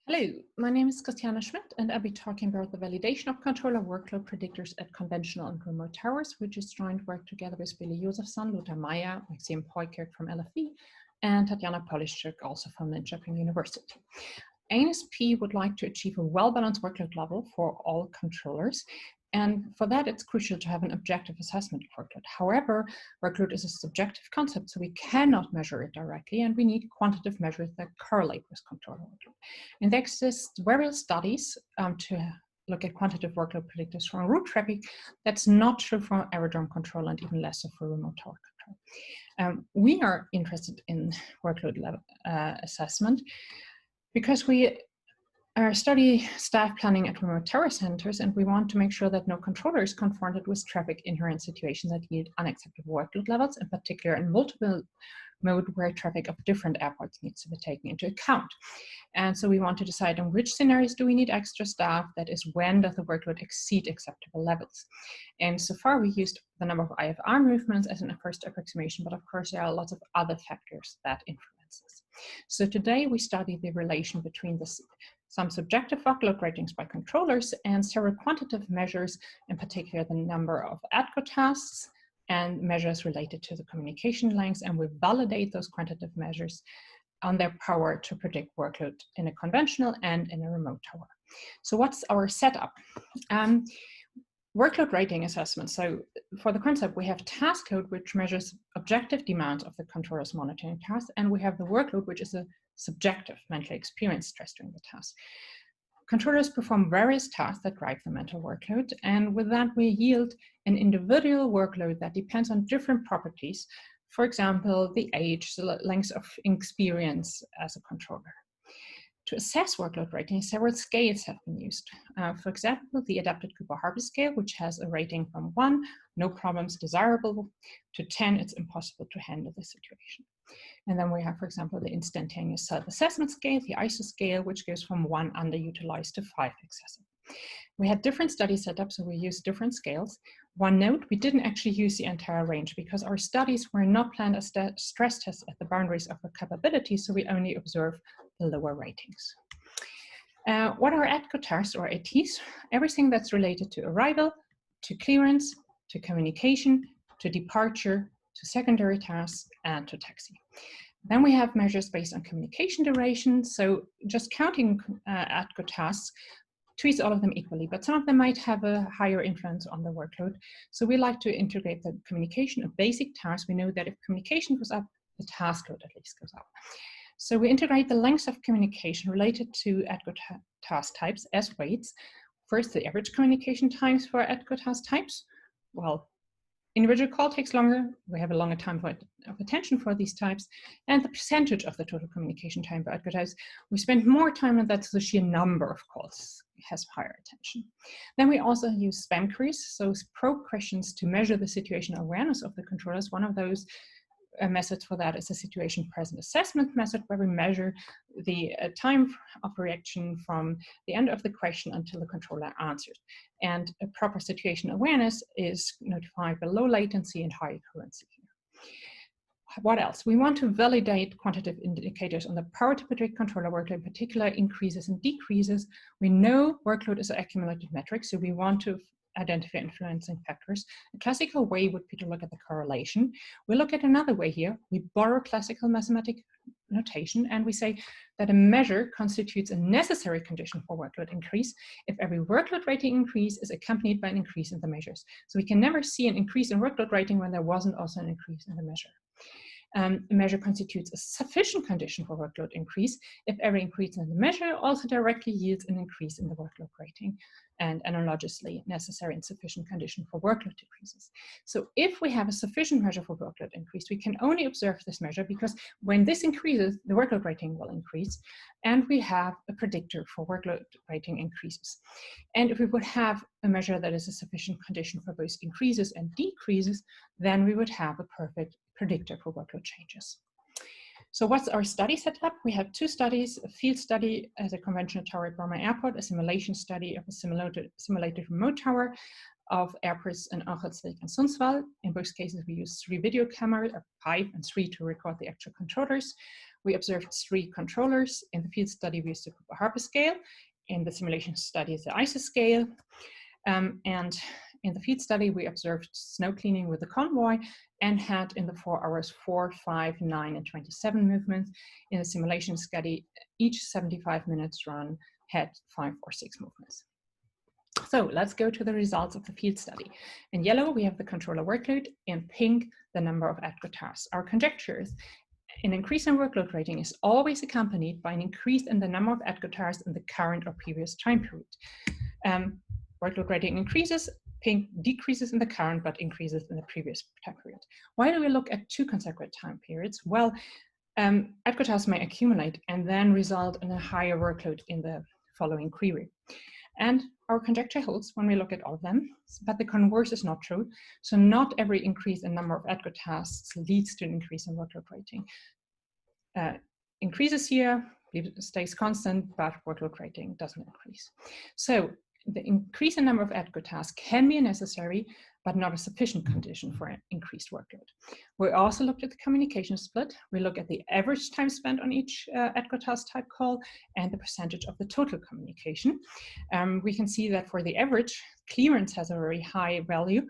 Hello, my name is Christiane Schmidt, and I'll be talking about the validation of controller workload predictors at conventional and remote towers, which is joint work together with Billy Josefsson, Lothar Meyer, Maxim Peukert from LFE, and Tatjana Poliszczyk, also from Linköping University. ANSP would like to achieve a well-balanced workload level for all controllers, and for that, it's crucial to have an objective assessment of workload. However, workload is a subjective concept, so we cannot measure it directly, and we need quantitative measures that correlate with controller workload. And there exist various studies to look at quantitative workload predictors for route traffic. That's not true for aerodrome control and even less so for remote tower control. We are interested in workload level assessment because we study staff planning at remote tower centers, and we want to make sure that no controller is confronted with traffic inherent situations that yield unacceptable workload levels, in particular in multiple mode where traffic of different airports needs to be taken into account. And so we want to decide on which scenarios do we need extra staff, that is, when does the workload exceed acceptable levels. And so far we used the number of IFR movements as a first approximation, but of course there are lots of other factors that influence this. So today we study the relation between some subjective workload ratings by controllers and several quantitative measures, in particular the number of ADCO tasks and measures related to the communication lengths, and we validate those quantitative measures on their power to predict workload in a conventional and in a remote tower. So what's our setup? Workload rating assessment. So for the concept, we have task load, which measures objective demands of the controller's monitoring task, and we have the workload, which is a subjective mentally experienced stress during the task. Controllers perform various tasks that drive the mental workload, and with that we yield an individual workload that depends on different properties. For example, the age, the length of experience as a controller. To assess workload rating, several scales have been used. For example, the adapted Cooper-Harvey scale, which has a rating from 1, no problems, desirable, to 10, it's impossible to handle the situation. And then we have, for example, the instantaneous self-assessment scale, the ISO scale, which goes from 1 underutilized to 5 excessive. We had different studies set up, so we used different scales. One note, we didn't actually use the entire range because our studies were not planned as stress tests at the boundaries of our capability, so we only observe the lower ratings. What are ADCO tasks or ATs? Everything that's related to arrival, to clearance, to communication, to departure, to secondary tasks, and to taxi. Then we have measures based on communication duration. So just counting ADCO tasks treats all of them equally, but some of them might have a higher influence on the workload. So we like to integrate the communication, a basic task. We know that if communication goes up, the task load at least goes up. So we integrate the length of communication related to ADCO task types as weights. First, the average communication times for ADCO task types. Well, individual call takes longer, we have a longer time of attention for these types, and the percentage of the total communication time for ADCO types, we spend more time on that, so the sheer number of calls has higher attention. Then we also use spam queries, so probe questions to measure the situational awareness of the controllers. One of those methods for that is a situation present assessment method, where we measure the time of reaction from the end of the question until the controller answers. And a proper situation awareness is notified by low latency and high accuracy. What else? We want to validate quantitative indicators on the power to predict controller workload, in particular increases and decreases. We know workload is an accumulated metric, so we want to identify influencing factors. A classical way would be to look at the correlation. We look at another way here. We borrow classical mathematical notation, and we say that a measure constitutes a necessary condition for workload increase if every workload rating increase is accompanied by an increase in the measures. So we can never see an increase in workload rating when there wasn't also an increase in the measure. A measure constitutes a sufficient condition for workload increase if every increase in the measure also directly yields an increase in the workload rating, and analogously necessary and sufficient condition for workload decreases. So if we have a sufficient measure for workload increase, we can only observe this measure because when this increases, the workload rating will increase, and we have a predictor for workload rating increases. And if we would have a measure that is a sufficient condition for both increases and decreases, then we would have a perfect predictor for workload changes. So what's our study setup? We have two studies, a field study as a conventional tower at Bromma Airport, a simulation study of a simulated remote tower of airports in Angelsvik and Sundsvall. In both cases, we use 3 video cameras, 5 and 3 to record the actual controllers. we observed 3 controllers. In the field study, we used the Cooper-Harper scale. In the simulation study, the ICE scale. And in the field study, we observed snow cleaning with the convoy and had in the 4 hours 4, 5, 9, and 27 movements. In the simulation study, each 75 minutes run had 5 or 6 movements. So let's go to the results of the field study. In yellow, we have the controller workload. In pink, the number of ADCO tasks. Our conjecture is an increase in workload rating is always accompanied by an increase in the number of ADCO tasks in the current or previous time period. Workload rating increases, pink decreases in the current, but increases in the previous time period. Why do we look at 2 consecutive time periods? Well, ADCO tasks may accumulate and then result in a higher workload in the following query. And our conjecture holds when we look at all of them, but the converse is not true. So not every increase in number of ADCO tasks leads to an increase in workload rating. Increases here, stays constant, but workload rating doesn't increase. So the increase in number of ADCO tasks can be necessary, but not a sufficient condition for an increased workload. We also looked at the communication split. We look at the average time spent on each ADCO task type call and the percentage of the total communication. We can see that for the average, clearance has a very high value,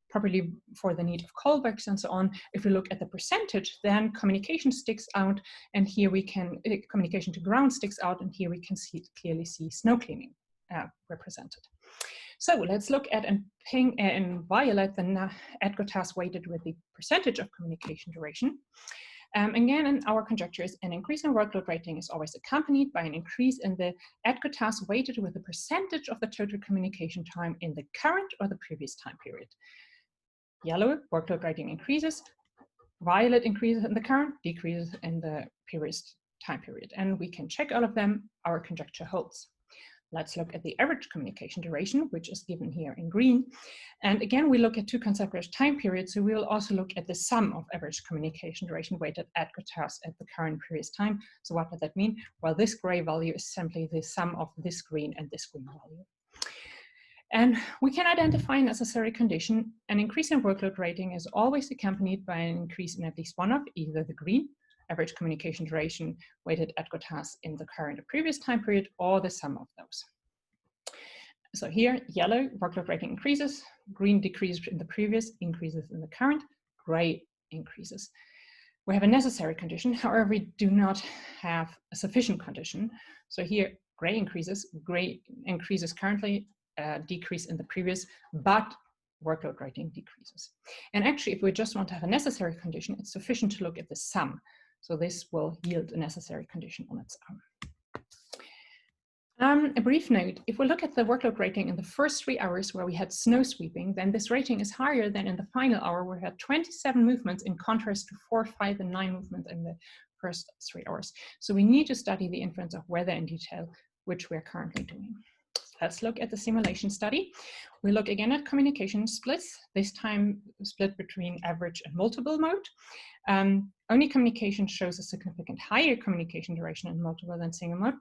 probably for the need of callbacks and so on. If we look at the percentage, then communication sticks out, and here we can, communication to ground sticks out, and here we can clearly see snow cleaning represented. So let's look at in violet the ADCO task weighted with the percentage of communication duration. Again, in our conjectures, an increase in workload rating is always accompanied by an increase in the ADCO task weighted with the percentage of the total communication time in the current or the previous time period. Yellow, workload rating increases. Violet increases in the current, decreases in the previous time period. And we can check all of them. Our conjecture holds. Let's look at the average communication duration, which is given here in green. And again, we look at 2 consecutive time periods, so we will also look at the sum of average communication duration weighted ADCO tasks at the current previous time. So what does that mean? Well, this gray value is simply the sum of this green and this green value. And we can identify a necessary condition. An increase in workload rating is always accompanied by an increase in at least one of either the green, average communication duration, weighted ADCO tasks in the current or previous time period, or the sum of those. So here, yellow, workload rating increases, green decreases in the previous, increases in the current, gray increases. We have a necessary condition, however, we do not have a sufficient condition. So here, gray increases currently, decrease in the previous, but workload rating decreases. And actually, if we just want to have a necessary condition, it's sufficient to look at the sum. So this will yield a necessary condition on its own. A brief note, if we look at the workload rating in the first 3 hours where we had snow sweeping, then this rating is higher than in the final hour where we had 27 movements in contrast to 4, 5, and 9 movements in the first 3 hours. So we need to study the influence of weather in detail, which we're currently doing. Let's look at the simulation study. We look again at communication splits, this time split between average and multiple mode. Only communication shows a significant higher communication duration in multiple than single mode,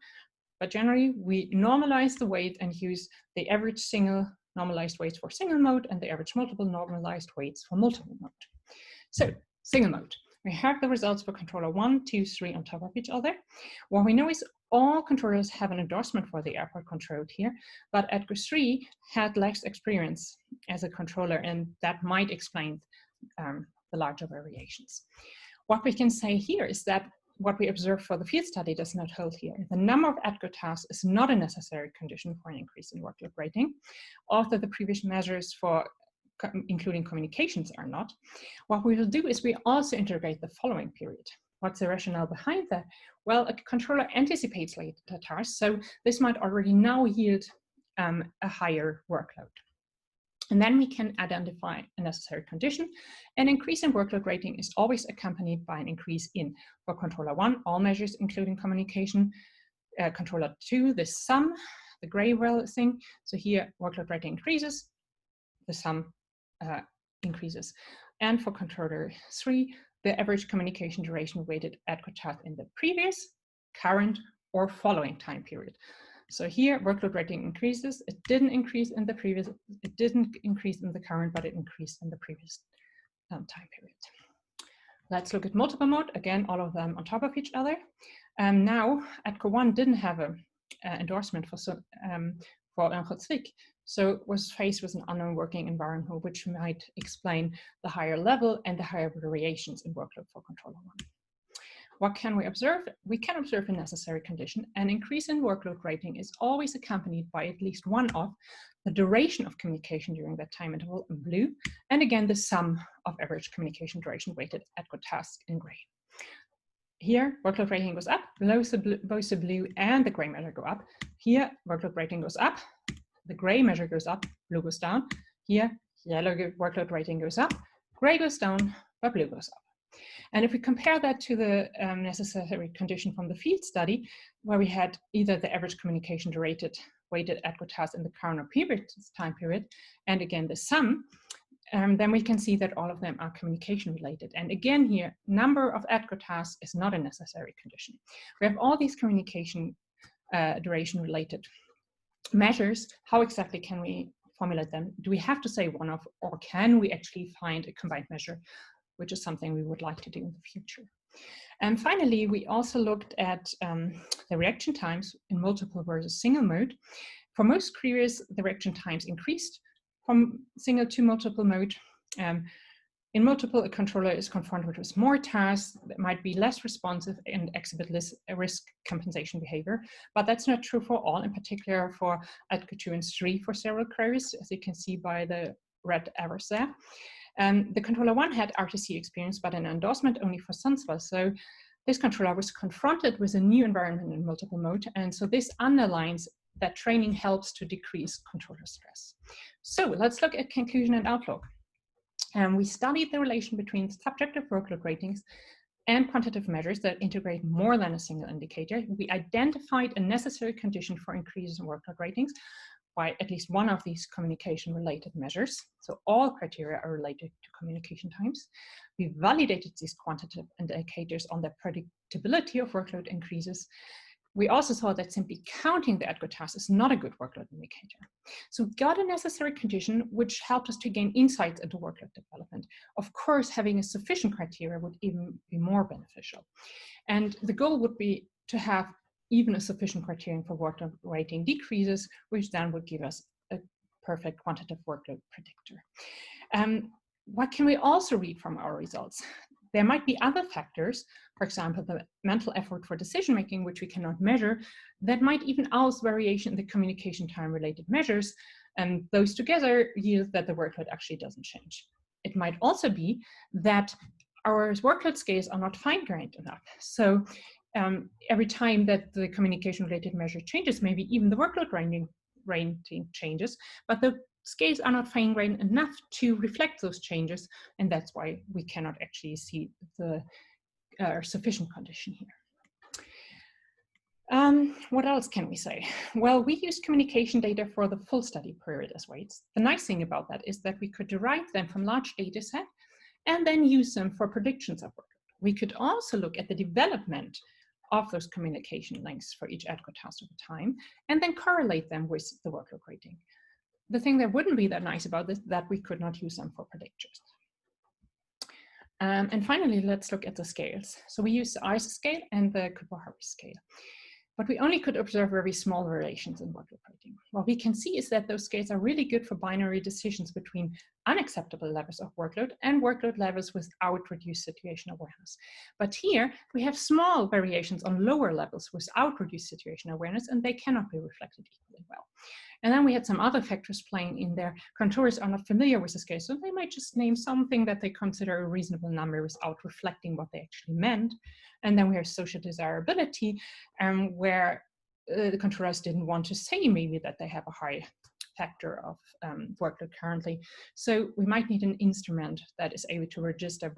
but generally we normalize the weight and use the average single normalized weights for single mode and the average multiple normalized weights for multiple mode. So single mode. We have the results for controller 1, 2, 3 on top of each other. What we know is all controllers have an endorsement for the airport control here, but ADCO 3 had less experience as a controller, and that might explain the larger variations. What we can say here is that what we observed for the field study does not hold here. The number of ADCO tasks is not a necessary condition for an increase in workload rating. Although the previous measures for including communications are not. What we will do is we also integrate the following period. What's the rationale behind that? Well, a controller anticipates later tasks, so this might already now yield a higher workload. And then we can identify a necessary condition. An increase in workload rating is always accompanied by an increase in, for controller 1, all measures including communication, controller 2, the sum, the gray thing. So here workload rating increases, the sum increases. And for controller 3, the average communication duration weighted ADCO task in the previous, current, or following time period. So here workload rating increases. It didn't increase in the previous, it didn't increase in the current, but it increased in the previous time period. Let's look at multiple mode. Again, all of them on top of each other. Now, ADCO 1 didn't have an endorsement for Zwick, so was faced with an unknown working environment, which might explain the higher level and the higher variations in workload for controller 1. What can we observe? We can observe a necessary condition. An increase in workload rating is always accompanied by at least one of the duration of communication during that time interval in blue, and again, the sum of average communication duration weighted ADCO task in gray. Here, workload rating goes up, both the blue and the gray measure go up. Here, workload rating goes up, the gray measure goes up, blue goes down. Here, yellow workload rating goes up, gray goes down, but blue goes up. And if we compare that to the necessary condition from the field study, where we had either the average communication weighted ADCO task in the current or previous time period, and again the sum, then we can see that all of them are communication related. And again here, number of ADCO tasks is not a necessary condition. We have all these communication duration related measures. How exactly can we formulate them? Do we have to say one of, or can we actually find a combined measure, which is something we would like to do in the future? And finally, we also looked at the reaction times in multiple versus single mode. For most queries, the reaction times increased from single to multiple mode. In multiple, a controller is confronted with more tasks that might be less responsive and exhibit less risk compensation behavior, but that's not true for all, in particular for ADCO 2 and 3 for several queries, as you can see by the red arrows there. The controller 1 had RTC experience, but an endorsement only for Sundsvall. So this controller was confronted with a new environment in multiple mode. And so this underlines that training helps to decrease controller stress. So let's look at conclusion and outlook. We studied the relation between subjective workload ratings and quantitative measures that integrate more than a single indicator. We identified a necessary condition for increases in workload ratings by at least one of these communication-related measures. So all criteria are related to communication times. We validated these quantitative indicators on the predictability of workload increases. We also saw that simply counting the ADCO task is not a good workload indicator. So we got a necessary condition which helped us to gain insights into workload development. Of course, having a sufficient criteria would even be more beneficial. And the goal would be to have even a sufficient criterion for workload rating decreases, which then would give us a perfect quantitative workload predictor. What can we also read from our results? There might be other factors, for example, the mental effort for decision-making, which we cannot measure, that might even cause variation in the communication time-related measures, and those together yield that the workload actually doesn't change. It might also be that our workload scales are not fine-grained enough. So every time that the communication-related measure changes, maybe even the workload rating changes, but the scales are not fine-grained enough to reflect those changes, and that's why we cannot actually see the sufficient condition here. What else can we say? Well, we used communication data for the full study period as weights. The nice thing about that is that we could derive them from large data set and then use them for predictions of workload. We could also look at the development of those communication lengths for each ADCO task over time and then correlate them with the workload rating. The thing that wouldn't be that nice about this is that we could not use them for predictors. And finally, let's look at the scales. So we used the ICE scale and the Cooper-Harris scale, but we only could observe very small variations in workload rating. What we can see is that those scales are really good for binary decisions between unacceptable levels of workload and workload levels without reduced situational awareness. But here we have small variations on lower levels without reduced situational awareness, and they cannot be reflected equally well. And then we had some other factors playing in there. Controllers are not familiar with the scale, so they might just name something that they consider a reasonable number without reflecting what they actually meant. And then we have social desirability, where the controllers didn't want to say maybe that they have a high factor of workload currently. So we might need an instrument that is able to register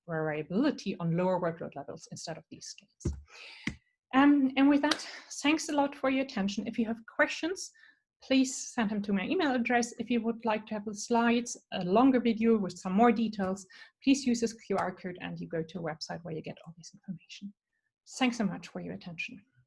variability on lower workload levels instead of these scales. And with that, thanks a lot for your attention. If you have questions, please send them to my email address. If you would like to have the slides, a longer video with some more details, please use this QR code and you go to a website where you get all this information. Thanks so much for your attention.